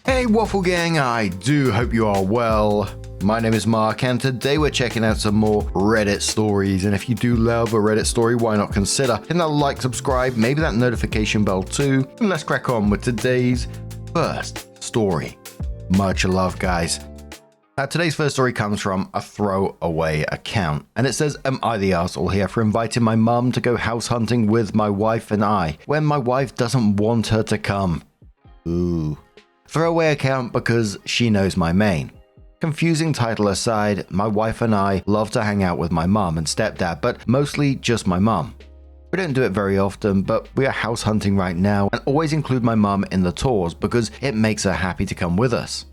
Hey Waffle Gang, I do hope you are well. My name is Mark and today we're checking out some more Reddit stories, and if you do love a Reddit story, why not consider hitting that like, subscribe, maybe that notification bell too, and let's crack on with today's first story. Much love, guys. Now, today's first story comes from a throwaway account, and it says, am I the arsehole here for inviting my mum to go house hunting with my wife and I, when my wife doesn't want her to come? Ooh. Throwaway account because she knows my main. Confusing title aside, my wife and I love to hang out with my mum and stepdad, but mostly just my mum. We don't do it very often, but we are house hunting right now and always include my mum in the tours because it makes her happy to come with us.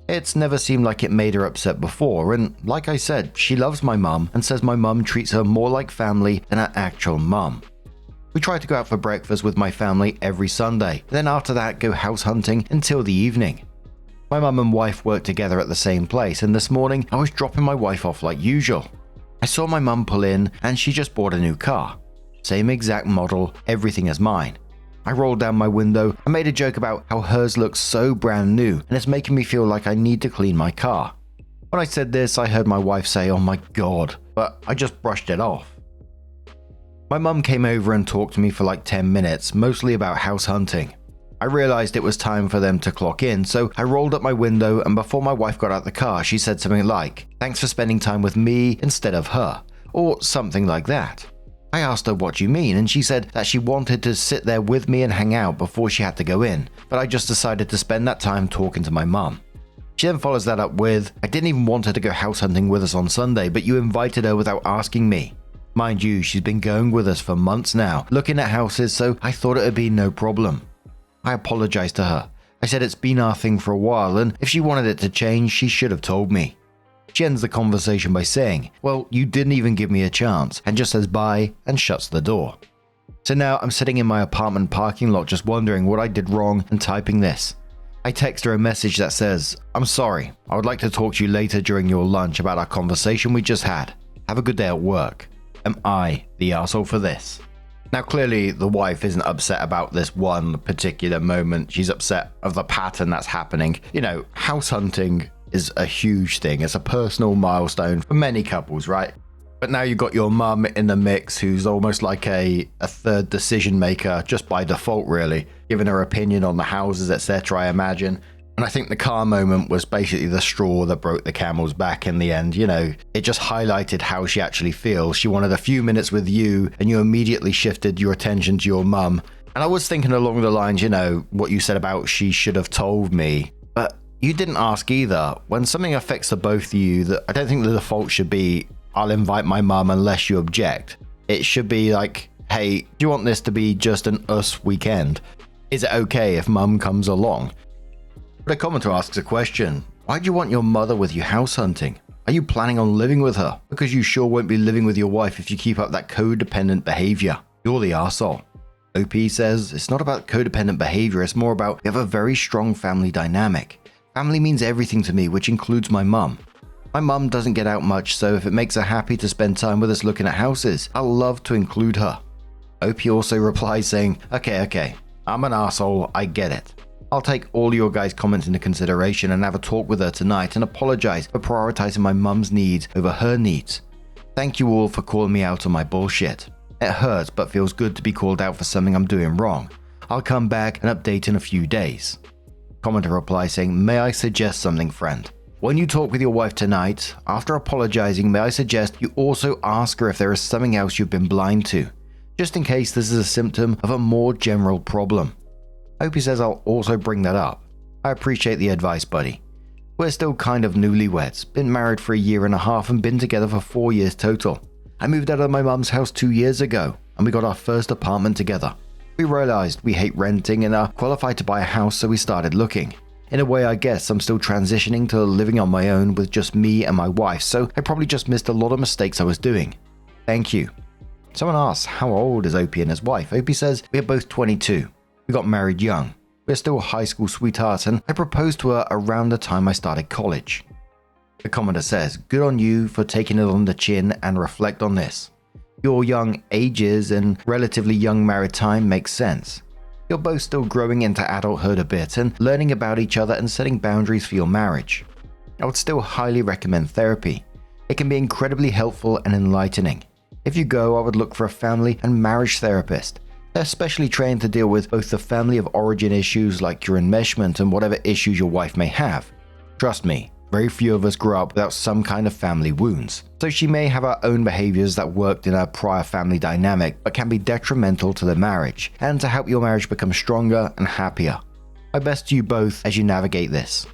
It's never seemed like it made her upset before, and like I said, she loves my mum and says my mum treats her more like family than her actual mum. We try to go out for breakfast with my family every Sunday, then after that go house hunting until the evening. My mum and wife work together at the same place, and this morning I was dropping my wife off like usual. I saw my mum pull in and she just bought a new car. Same exact model, everything as mine. I rolled down my window and made a joke about how hers looks so brand new and it's making me feel like I need to clean my car. When I said this, I heard my wife say, "Oh my god," but I just brushed it off. My mum came over and talked to me for like 10 minutes, mostly about house hunting. I realized it was time for them to clock in, so I rolled up my window, and before my wife got out the car, she said something like, "Thanks for spending time with me instead of her," or something like that. I asked her what you mean, and she said that she wanted to sit there with me and hang out before she had to go in, but I just decided to spend that time talking to my mum. She then follows that up with, "I didn't even want her to go house hunting with us on Sunday, but you invited her without asking me. Mind you, she's been going with us for months now, looking at houses, so I thought it would be no problem." I apologized to her. I said it's been our thing for a while, and if she wanted it to change, she should have told me. She ends the conversation by saying, "Well, you didn't even give me a chance," and just says bye and shuts the door. So now I'm sitting in my apartment parking lot just wondering what I did wrong and typing this. I text her a message that says, "I'm sorry, I would like to talk to you later during your lunch about our conversation we just had. Have a good day at work. Am I the arsehole for this?" Now clearly the wife isn't upset about this one particular moment, she's upset of the pattern that's happening. You know, house hunting is a huge thing, it's a personal milestone for many couples, right? But now you've got your mum in the mix who's almost like a third decision maker just by default really, giving her opinion on the houses, etc. I imagine. And I think the car moment was basically the straw that broke the camel's back in the end. You know, it just highlighted how she actually feels. She wanted a few minutes with you and you immediately shifted your attention to your mum. And I was thinking along the lines, you know, what you said about she should have told me. But you didn't ask either. When something affects the both of you, that I don't think the default should be, "I'll invite my mum unless you object." It should be like, "Hey, do you want this to be just an us weekend? Is it okay if mum comes along?" But a commenter asks a question. Why do you want your mother with you house hunting? Are you planning on living with her? Because you sure won't be living with your wife if you keep up that codependent behavior. You're the arsehole. OP says, it's not about codependent behavior, it's more about we have a very strong family dynamic. Family means everything to me, which includes my mum. My mum doesn't get out much, so if it makes her happy to spend time with us looking at houses, I'll love to include her. OP also replies saying, okay, I'm an arsehole, I get it. I'll take all your guys' comments into consideration and have a talk with her tonight and apologize for prioritizing my mum's needs over her needs. Thank you all for calling me out on my bullshit. It hurts but feels good to be called out for something I'm doing wrong. I'll come back and update in a few days." Commenter replies saying, "May I suggest something, friend? When you talk with your wife tonight, after apologizing, may I suggest you also ask her if there is something else you've been blind to, just in case this is a symptom of a more general problem." Hope he says I'll also bring that up. I appreciate the advice, buddy. We're still kind of newlyweds, been married for a year and a half and been together for 4 years total. I moved out of my mum's house 2 years ago and we got our first apartment together. We realized we hate renting and are qualified to buy a house, so we started looking. In a way, I guess I'm still transitioning to living on my own with just me and my wife, so I probably just missed a lot of mistakes I was doing. Thank you. Someone asks, how old is Opie and his wife? Opie says, we are both 22. We got married young. We're still high school sweethearts and I proposed to her around the time I started college. The commenter says, good on you for taking it on the chin and reflect on this. Your young ages and relatively young married time makes sense. You're both still growing into adulthood a bit and learning about each other and setting boundaries for your marriage. I would still highly recommend therapy. It can be incredibly helpful and enlightening. If you go, I would look for a family and marriage therapist. They're specially trained to deal with both the family of origin issues like your enmeshment and whatever issues your wife may have. Trust me, very few of us grew up without some kind of family wounds. So she may have her own behaviors that worked in her prior family dynamic but can be detrimental to the marriage and to help your marriage become stronger and happier. My best to you both as you navigate this.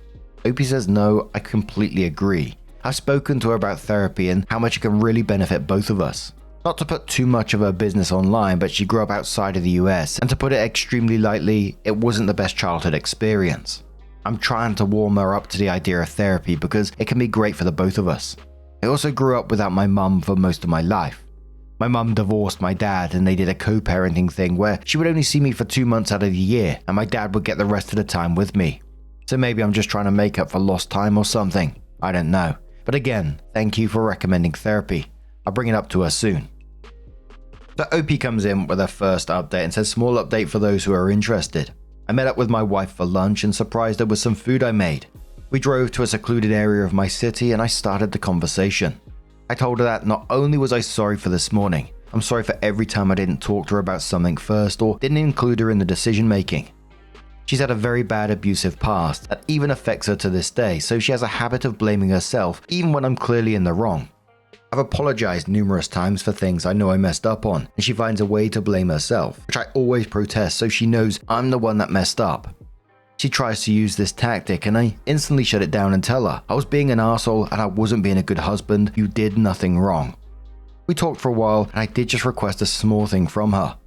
Opie says no, I completely agree. I've spoken to her about therapy and how much it can really benefit both of us. Not to put too much of her business online, but she grew up outside of the US, and to put it extremely lightly, it wasn't the best childhood experience. I'm trying to warm her up to the idea of therapy because it can be great for the both of us. I also grew up without my mum for most of my life. My mum divorced my dad and they did a co-parenting thing where she would only see me for 2 months out of the year and my dad would get the rest of the time with me. So maybe I'm just trying to make up for lost time or something. I don't know. But again, thank you for recommending therapy. I'll bring it up to her soon. The OP comes in with her first update and says small update for those who are interested. I met up with my wife for lunch and surprised her with some food I made. We drove to a secluded area of my city and I started the conversation. I told her that not only was I sorry for this morning, I'm sorry for every time I didn't talk to her about something first or didn't include her in the decision making. She's had a very bad abusive past that even affects her to this day, so she has a habit of blaming herself even when I'm clearly in the wrong. I've apologized numerous times for things I know I messed up on, and she finds a way to blame herself, which I always protest so she knows I'm the one that messed up. She tries to use this tactic and I instantly shut it down and tell her I was being an asshole and I wasn't being a good husband, you did nothing wrong. We talked for a while and I did just request a small thing from her.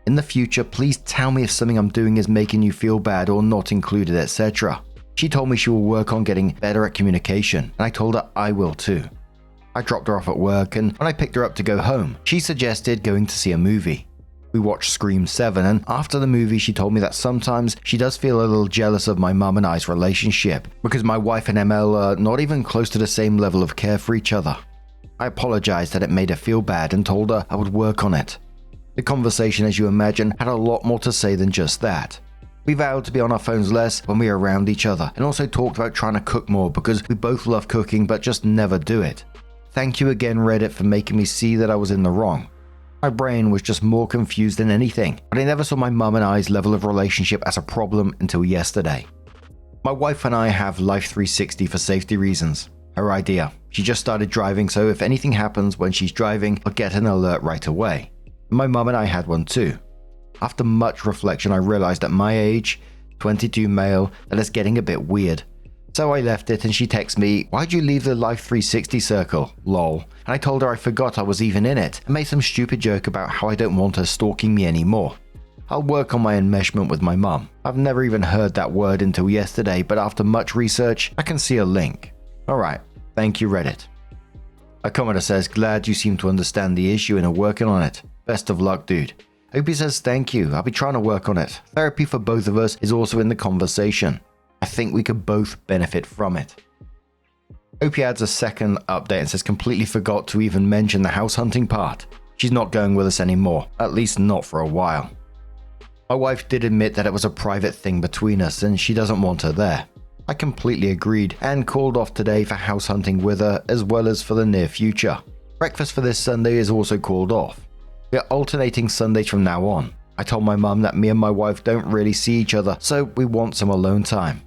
In the future, please tell me if something I'm doing is making you feel bad or not included, etc. She told me she will work on getting better at communication, and I told her I will too. I dropped her off at work, and when I picked her up to go home, she suggested going to see a movie. We watched Scream 7, and after the movie she told me that sometimes she does feel a little jealous of my mum and I's relationship, because my wife and ML are not even close to the same level of care for each other. I apologized that it made her feel bad and told her I would work on it. The conversation, as you imagine, had a lot more to say than just that. We vowed to be on our phones less when we were around each other, and also talked about trying to cook more because we both love cooking but just never do it. Thank you again, Reddit, for making me see that I was in the wrong. My brain was just more confused than anything, but I never saw my mum and I's level of relationship as a problem until yesterday. My wife and I have Life 360 for safety reasons. Her idea. She just started driving, so if anything happens when she's driving, I'll get an alert right away. My mum and I had one too. After much reflection, I realized at my age, 22 male, that it's getting a bit weird. So I left it and she texted me, "Why'd you leave the Life 360 circle? Lol." And I told her I forgot I was even in it and made some stupid joke about how I don't want her stalking me anymore. I'll work on my enmeshment with my mum. I've never even heard that word until yesterday, but after much research, I can see a link. Alright, thank you, Reddit. A commenter says, glad you seem to understand the issue and are working on it. Best of luck, dude. Opie says, thank you, I'll be trying to work on it. Therapy for both of us is also in the conversation. I think we could both benefit from it. Opie adds a second update and says, completely forgot to even mention the house hunting part. She's not going with us anymore, at least not for a while. My wife did admit that it was a private thing between us and she doesn't want her there. I completely agreed and called off today for house hunting with her as well as for the near future. Breakfast for this Sunday is also called off. We are alternating Sundays from now on. I told my mum that me and my wife don't really see each other, so we want some alone time.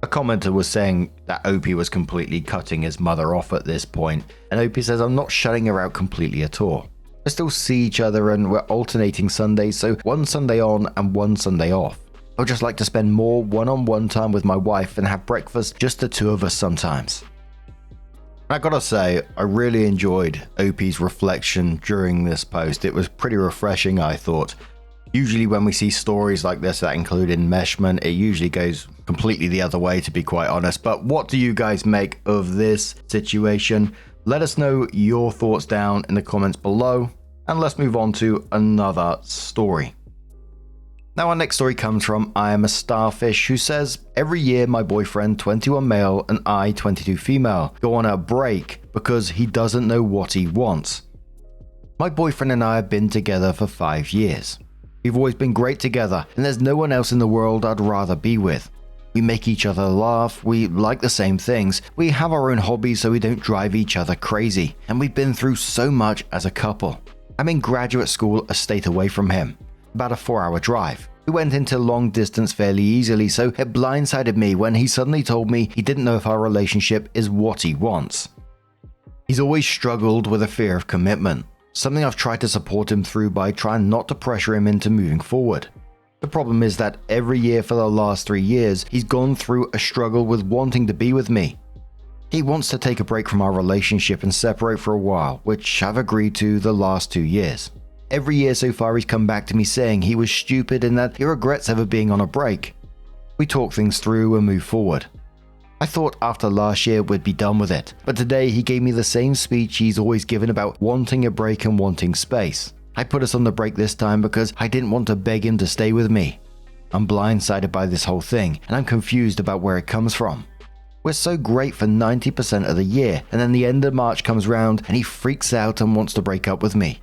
A commenter was saying that Opie was completely cutting his mother off at this point, and Opie says, I'm not shutting her out completely at all. We still see each other and we're alternating Sundays, so one Sunday on and one Sunday off. I would just like to spend more one-on-one time with my wife and have breakfast just the two of us sometimes. I gotta say, I really enjoyed Opie's reflection during this post. It was pretty refreshing, I thought. Usually when we see stories like this that include enmeshment, it usually goes completely the other way, to be quite honest. But what do you guys make of this situation? Let us know your thoughts down in the comments below, and let's move on to another story. Now our next story comes from I Am a Starfish, who says, every year my boyfriend, 21 male, and I, 22 female, go on a break because he doesn't know what he wants. My boyfriend and I have been together for 5 years. We've always been great together, and there's no one else in the world I'd rather be with. We make each other laugh, we like the same things, we have our own hobbies so we don't drive each other crazy, and we've been through so much as a couple. I'm in graduate school a state away from him, about a 4-hour drive. We went into long distance fairly easily, so it blindsided me when he suddenly told me he didn't know if our relationship is what he wants. He's always struggled with a fear of commitment, something I've tried to support him through by trying not to pressure him into moving forward. The problem is that every year for the last 3 years, he's gone through a struggle with wanting to be with me. He wants to take a break from our relationship and separate for a while, which I've agreed to the last 2 years. Every year so far he's come back to me saying he was stupid and that he regrets ever being on a break. We talk things through and move forward. I thought after last year we'd be done with it, but today he gave me the same speech he's always given about wanting a break and wanting space. I put us on the break this time because I didn't want to beg him to stay with me. I'm blindsided by this whole thing, and I'm confused about where it comes from. We're so great for 90% of the year, and then the end of March comes round and he freaks out and wants to break up with me.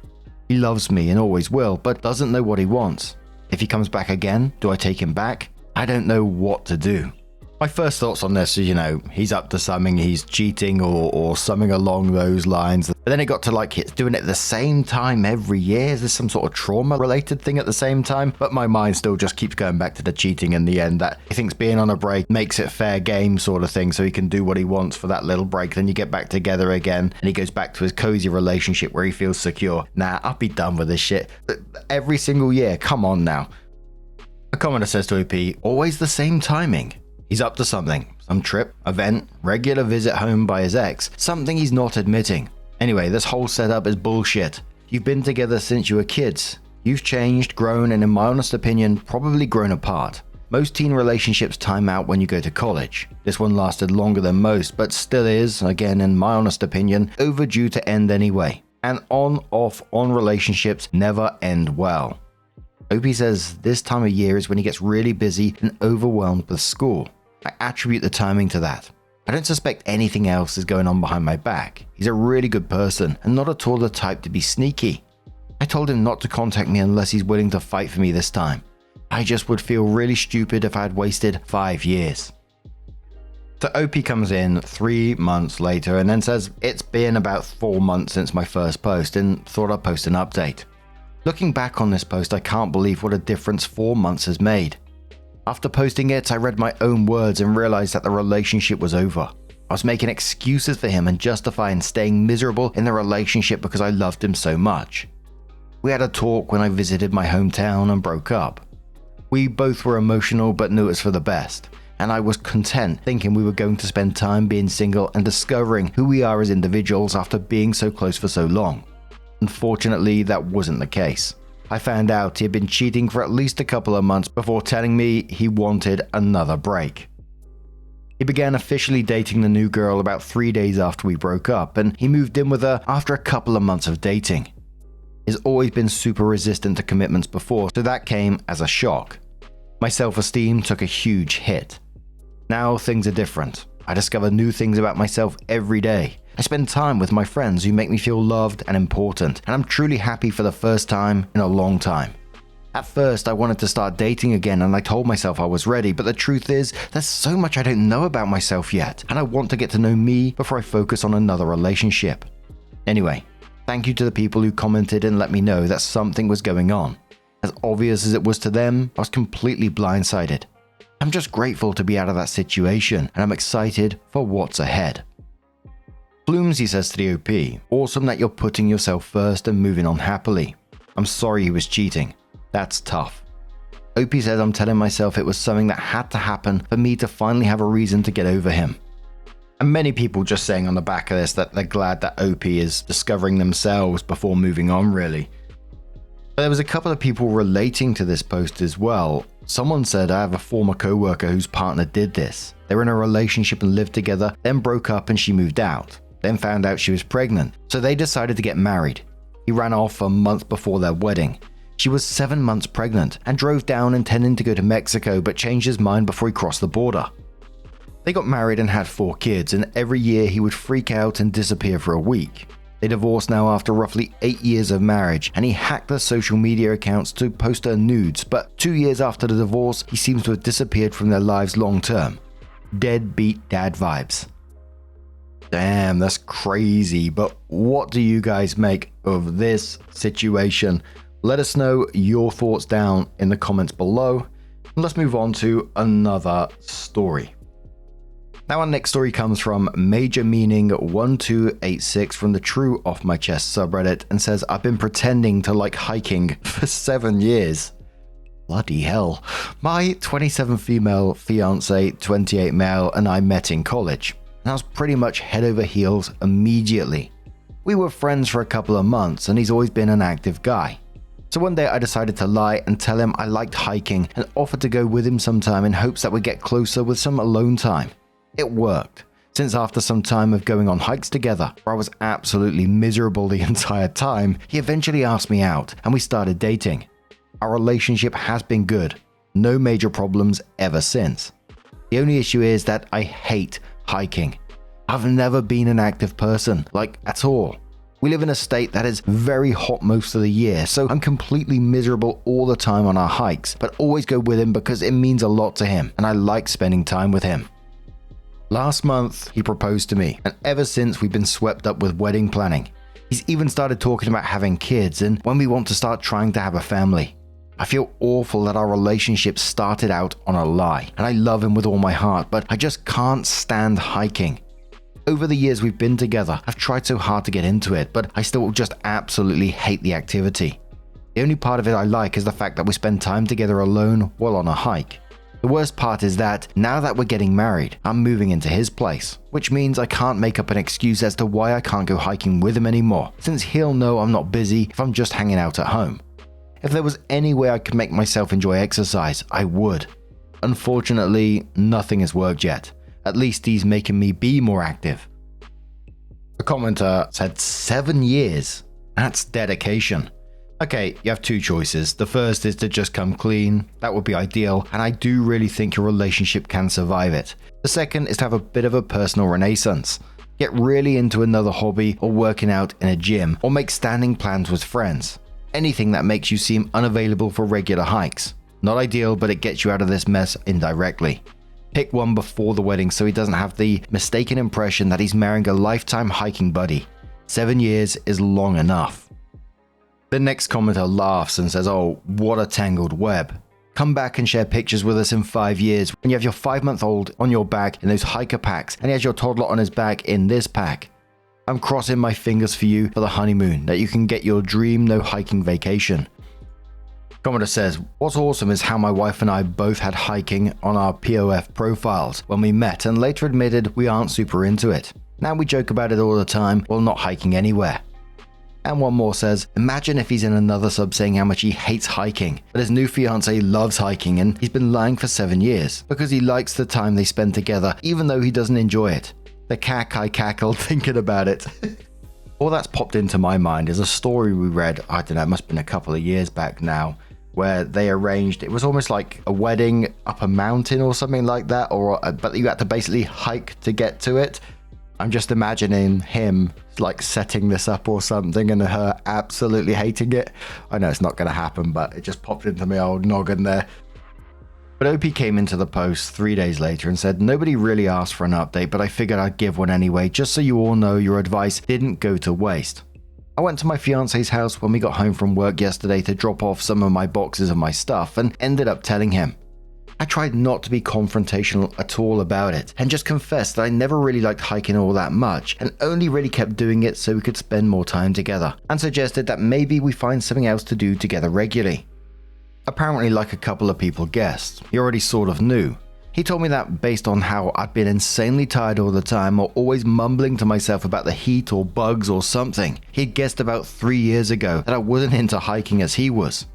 He loves me and always will, but doesn't know what he wants. If he comes back again, do I take him back? I don't know what to do. My first thoughts on this is, he's up to something, he's cheating or something along those lines. But then it got to he's doing it at the same time every year. Is this some sort of trauma related thing at the same time? But my mind still just keeps going back to the cheating in the end, that he thinks being on a break makes it fair game sort of thing, so he can do what he wants for that little break. Then you get back together again and he goes back to his cozy relationship where he feels secure. Nah, I'll be done with this shit. Every single year, come on now. A commenter says to OP, always the same timing. He's up to something, some trip, event, regular visit home by his ex, something he's not admitting. Anyway, this whole setup is bullshit. You've been together since you were kids. You've changed, grown, and in my honest opinion, probably grown apart. Most teen relationships time out when you go to college. This one lasted longer than most, but still is, again in my honest opinion, overdue to end anyway. And on relationships never end well. OP says this time of year is when he gets really busy and overwhelmed with school. I attribute the timing to that. I don't suspect anything else is going on behind my back. He's a really good person and not at all the type to be sneaky. I told him not to contact me unless he's willing to fight for me this time. I just would feel really stupid if I had wasted 5 years. So OP comes in 3 months later and then says it's been about 4 months since my first post and thought I'd post an update. Looking back on this post, I can't believe what a difference 4 months has made. After posting it, I read my own words and realized that the relationship was over. I was making excuses for him and justifying staying miserable in the relationship because I loved him so much. We had a talk when I visited my hometown and broke up. We both were emotional but knew it was for the best, and I was content thinking we were going to spend time being single and discovering who we are as individuals after being so close for so long. Unfortunately, that wasn't the case. I found out he had been cheating for at least a couple of months before telling me he wanted another break. He began officially dating the new girl about 3 days after we broke up, and he moved in with her after a couple of months of dating. He's always been super resistant to commitments before, so that came as a shock. My self-esteem took a huge hit. Now things are different. I discover new things about myself every day. I spend time with my friends who make me feel loved and important, and I'm truly happy for the first time in a long time. At first, I wanted to start dating again and I told myself I was ready, but the truth is, there's so much I don't know about myself yet, and I want to get to know me before I focus on another relationship. Anyway, thank you to the people who commented and let me know that something was going on. As obvious as it was to them, I was completely blindsided. I'm just grateful to be out of that situation, and I'm excited for what's ahead. Blooms, he says to the OP, awesome that you're putting yourself first and moving on happily. I'm sorry he was cheating. That's tough. OP says I'm telling myself it was something that had to happen for me to finally have a reason to get over him. And many people just saying on the back of this that they're glad that OP is discovering themselves before moving on, really. But there was a couple of people relating to this post as well. Someone said, I have a former co-worker whose partner did this. They were in a relationship and lived together, then broke up and she moved out. Then found out she was pregnant, so they decided to get married. He ran off a month before their wedding. She was 7 months pregnant and drove down intending to go to Mexico but changed his mind before he crossed the border. They got married and had 4 kids, and every year he would freak out and disappear for a week. They divorced now after roughly 8 years of marriage, and he hacked their social media accounts to post her nudes, but 2 years after the divorce, he seems to have disappeared from their lives long term. Deadbeat dad vibes. Damn, that's crazy, but what do you guys make of this situation? Let us know your thoughts down in the comments below. Let's move on to another story. Now our next story comes from Major Meaning 1286 from the True Off My Chest subreddit and says, I've been pretending to like hiking for 7 years. Bloody hell. My 27 female fiance, 28 male, and I met in college. And I was pretty much head over heels immediately. We were friends for a couple of months and he's always been an active guy. So one day I decided to lie and tell him I liked hiking and offered to go with him sometime in hopes that we'd get closer with some alone time. It worked, since after some time of going on hikes together, where I was absolutely miserable the entire time, he eventually asked me out and we started dating. Our relationship has been good, no major problems ever since. The only issue is that I hate hiking. I've never been an active person, like at all. We live in a state that is very hot most of the year, so I'm completely miserable all the time on our hikes, but always go with him because it means a lot to him and I like spending time with him. Last month, he proposed to me, and ever since we've been swept up with wedding planning. He's even started talking about having kids and when we want to start trying to have a family. I feel awful that our relationship started out on a lie, and I love him with all my heart, but I just can't stand hiking. Over the years we've been together, I've tried so hard to get into it, but I still just absolutely hate the activity. The only part of it I like is the fact that we spend time together alone while on a hike. The worst part is that, now that we're getting married, I'm moving into his place, which means I can't make up an excuse as to why I can't go hiking with him anymore, since he'll know I'm not busy if I'm just hanging out at home. If there was any way I could make myself enjoy exercise, I would. Unfortunately, nothing has worked yet. At least he's making me be more active. A commenter said 7 years. That's dedication. Okay, you have two choices. The first is to just come clean. That would be ideal, and I do really think your relationship can survive it. The second is to have a bit of a personal renaissance. Get really into another hobby or working out in a gym, or make standing plans with friends. Anything that makes you seem unavailable for regular hikes. Not ideal, but it gets you out of this mess indirectly. Pick one before the wedding so he doesn't have the mistaken impression that he's marrying a lifetime hiking buddy. 7 years is long enough. The next commenter laughs and says, oh, what a tangled web. Come back and share pictures with us in 5 years when you have your 5-month-old on your back in those hiker packs and he has your toddler on his back in this pack. I'm crossing my fingers for you for the honeymoon, that you can get your dream no hiking vacation. Commenter says, what's awesome is how my wife and I both had hiking on our POF profiles when we met and later admitted we aren't super into it. Now we joke about it all the time while not hiking anywhere. And one more says, imagine if he's in another sub saying how much he hates hiking, but his new fiancé loves hiking and he's been lying for 7 years because he likes the time they spend together even though he doesn't enjoy it. The I cackled thinking about it. All that's popped into my mind is a story we read, I don't know, it must have been a couple of years back now, where they arranged, it was almost like a wedding up a mountain or something like that, but you had to basically hike to get to it. I'm just imagining him like setting this up or something and her absolutely hating it. I know it's not going to happen, but it just popped into my old noggin there. But OP came into the post 3 days later and said, nobody really asked for an update, but I figured I'd give one anyway, just so you all know your advice didn't go to waste. I went to my fiance's house when we got home from work yesterday to drop off some of my boxes of my stuff and ended up telling him. I tried not to be confrontational at all about it and just confessed that I never really liked hiking all that much and only really kept doing it so we could spend more time together, and suggested that maybe we find something else to do together regularly. Apparently, like a couple of people guessed, he already sort of knew. He told me that based on how I'd been insanely tired all the time or always mumbling to myself about the heat or bugs or something, he'd guessed about 3 years ago that I wasn't into hiking as he was.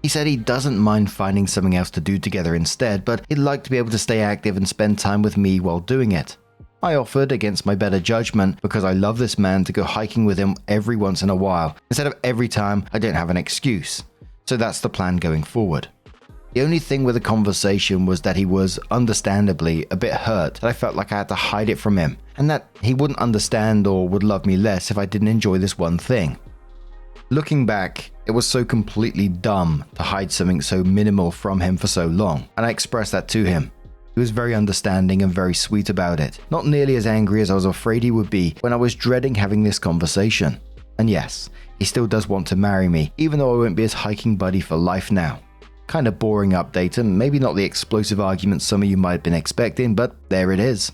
He said he doesn't mind finding something else to do together instead, but he'd like to be able to stay active and spend time with me while doing it. I offered, against my better judgment, because I love this man, to go hiking with him every once in a while, instead of every time I don't have an excuse. So that's the plan going forward. The only thing with the conversation was that he was, understandably, a bit hurt that I felt like I had to hide it from him, and that he wouldn't understand or would love me less if I didn't enjoy this one thing. Looking back, it was so completely dumb to hide something so minimal from him for so long, and I expressed that to him. He was very understanding and very sweet about it, not nearly as angry as I was afraid he would be when I was dreading having this conversation. And yes, he still does want to marry me, even though I won't be his hiking buddy for life now. Kind of boring update, and maybe not the explosive argument some of you might have been expecting, but there it is.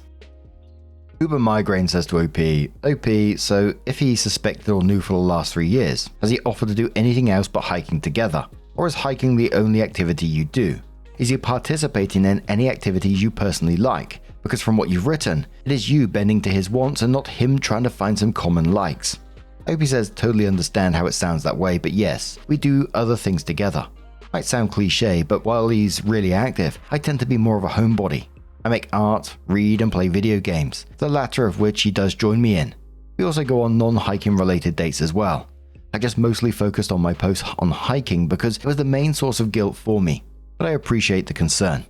Uber Migraine says to OP, so if he suspected or knew for the last 3 years, has he offered to do anything else but hiking together? Or is hiking the only activity you do? Is he participating in any activities you personally like? Because from what you've written, it is you bending to his wants and not him trying to find some common likes. OP says totally understand how it sounds that way, but yes, we do other things together. Might sound cliche, but while he's really active, I tend to be more of a homebody. I make art, read and play video games, the latter of which he does join me in. We also go on non-hiking related dates as well. I just mostly focused on my posts on hiking because it was the main source of guilt for me, but I appreciate the concern.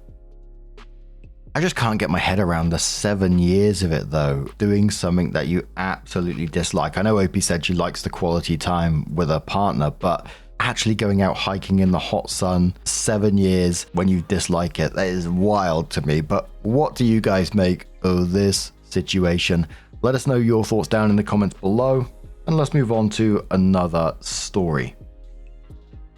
I just can't get my head around the 7 years of it though, doing something that you absolutely dislike. I know OP said she likes the quality time with her partner, but actually going out hiking in the hot sun 7 years when you dislike it, that is wild to me. But what do you guys make of this situation? Let us know your thoughts down in the comments below, and let's move on to another story.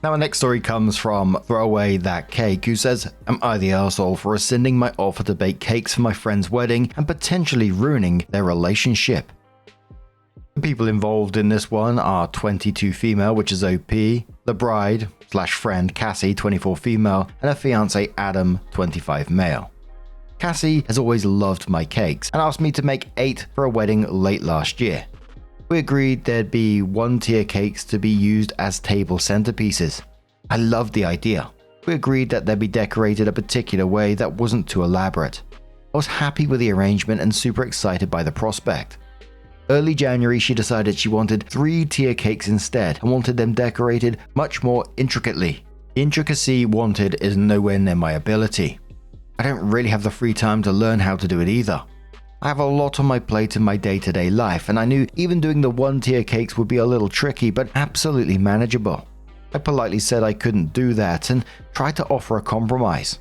Now, our next story comes from Throwaway That Cake, who says, am I the arsehole for rescinding my offer to bake cakes for my friend's wedding and potentially ruining their relationship? The people involved in this one are 22 female, which is OP, the bride/friend Cassie, 24 female, and her fiance Adam, 25 male. Cassie has always loved my cakes and asked me to make 8 for a wedding late last year. We agreed there'd be 1-tier cakes to be used as table centerpieces. I loved the idea. We agreed that they'd be decorated a particular way that wasn't too elaborate. I was happy with the arrangement and super excited by the prospect. Early January, she decided she wanted 3-tier cakes instead and wanted them decorated much more intricately. The intricacy wanted is nowhere near my ability. I don't really have the free time to learn how to do it either. I have a lot on my plate in my day-to-day life, and I knew even doing the 1-tier cakes would be a little tricky, but absolutely manageable. I politely said I couldn't do that and tried to offer a compromise.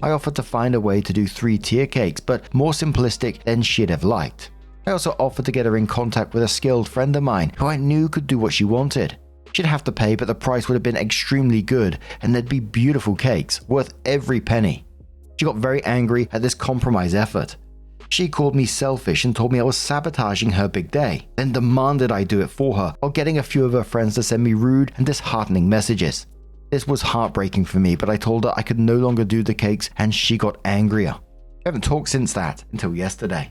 I offered to find a way to do 3-tier cakes, but more simplistic than she'd have liked. I also offered to get her in contact with a skilled friend of mine who I knew could do what she wanted. She'd have to pay, but the price would have been extremely good, and there'd be beautiful cakes, worth every penny. She got very angry at this compromise effort. She called me selfish and told me I was sabotaging her big day, then demanded I do it for her while getting a few of her friends to send me rude and disheartening messages. This was heartbreaking for me, but I told her I could no longer do the cakes and she got angrier. We haven't talked since that, until yesterday.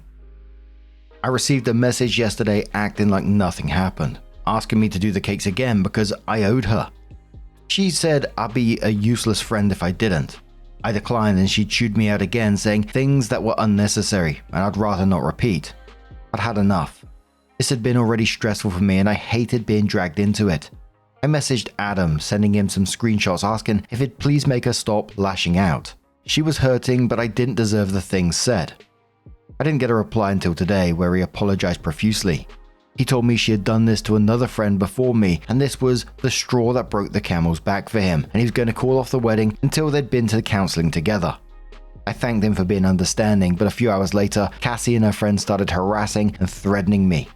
I received a message yesterday acting like nothing happened, asking me to do the cakes again because I owed her. She said I'd be a useless friend if I didn't. I declined and she chewed me out again, saying things that were unnecessary and I'd rather not repeat. I'd had enough. This had been already stressful for me and I hated being dragged into it. I messaged Adam, sending him some screenshots asking if he'd please make her stop lashing out. She was hurting, but I didn't deserve the things said. I didn't get a reply until today, where he apologized profusely. He told me she had done this to another friend before me, and this was the straw that broke the camel's back for him, and he was going to call off the wedding until they'd been to counseling together. I thanked him for being understanding, but a few hours later, Cassie and her friends started harassing and threatening me.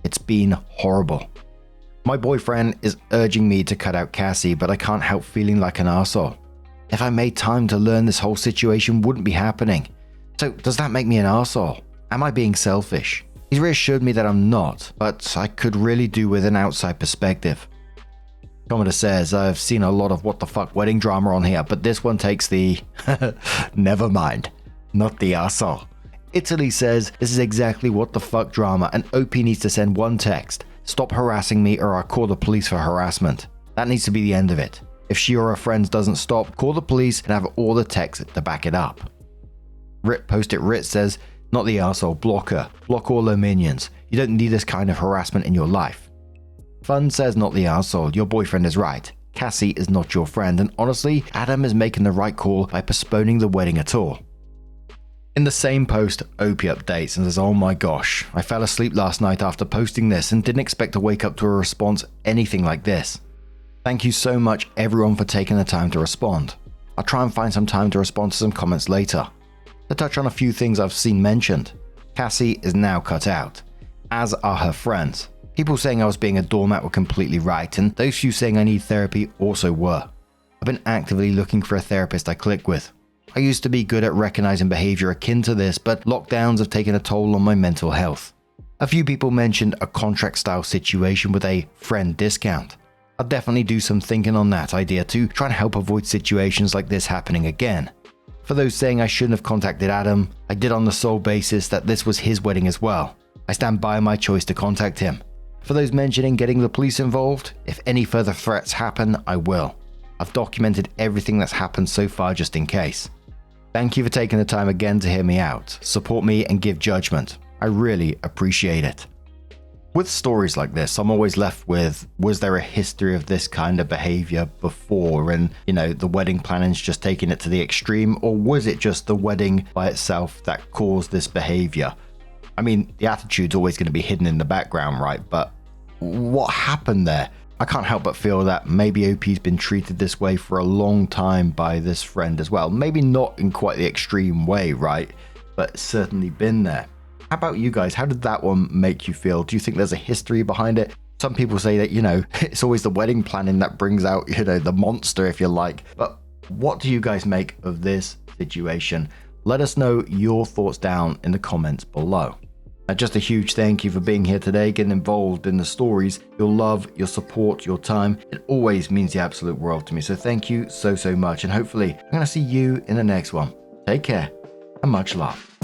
It's been horrible. My boyfriend is urging me to cut out Cassie, but I can't help feeling like an arsehole. If I made time to learn, this whole situation wouldn't be happening. So does that make me an arsehole? Am I being selfish? He's reassured me that I'm not, but I could really do with an outside perspective. Commenter says, I've seen a lot of what the fuck wedding drama on here, but this one takes the never mind, not the arsehole. Italy says this is exactly what the fuck drama and OP needs to send one text. Stop harassing me or I'll call the police for harassment. That needs to be the end of it. If she or her friends doesn't stop, call the police and have all the text to back it up. Post-it Rit says, not the arsehole, block her. Block all her minions. You don't need this kind of harassment in your life. Fun says, not the arsehole, your boyfriend is right. Cassie is not your friend, and honestly, Adam is making the right call by postponing the wedding at all. In the same post, Opie updates and says, oh my gosh, I fell asleep last night after posting this and didn't expect to wake up to a response anything like this. Thank you so much everyone for taking the time to respond. I'll try and find some time to respond to some comments later. To touch on a few things I've seen mentioned, Cassie is now cut out, as are her friends. People saying I was being a doormat were completely right, and those few saying I need therapy also were. I've been actively looking for a therapist I click with. I used to be good at recognizing behavior akin to this, but lockdowns have taken a toll on my mental health. A few people mentioned a contract style situation with a friend discount. I'll definitely do some thinking on that idea to try and help avoid situations like this happening again. For those saying I shouldn't have contacted Adam, I did on the sole basis that this was his wedding as well. I stand by my choice to contact him. For those mentioning getting the police involved, if any further threats happen, I will. I've documented everything that's happened so far just in case. Thank you for taking the time again to hear me out, support me and give judgment. I really appreciate it. With stories like this, I'm always left with, was there a history of this kind of behavior before and, the wedding planning's just taking it to the extreme, or was it just the wedding by itself that caused this behavior? I mean, the attitude's always going to be hidden in the background, right? But what happened there? I can't help but feel that maybe OP's been treated this way for a long time by this friend as well. Maybe not in quite the extreme way, right? But certainly been there. How about you guys? How did that one make you feel? Do you think there's a history behind it? Some people say that, it's always the wedding planning that brings out, the monster, if you like. But what do you guys make of this situation? Let us know your thoughts down in the comments below. Just a huge thank you for being here today, getting involved in the stories. Your love, your support, your time, it always means the absolute world to me. So thank you so much. And hopefully I'm going to see you in the next one. Take care and much love.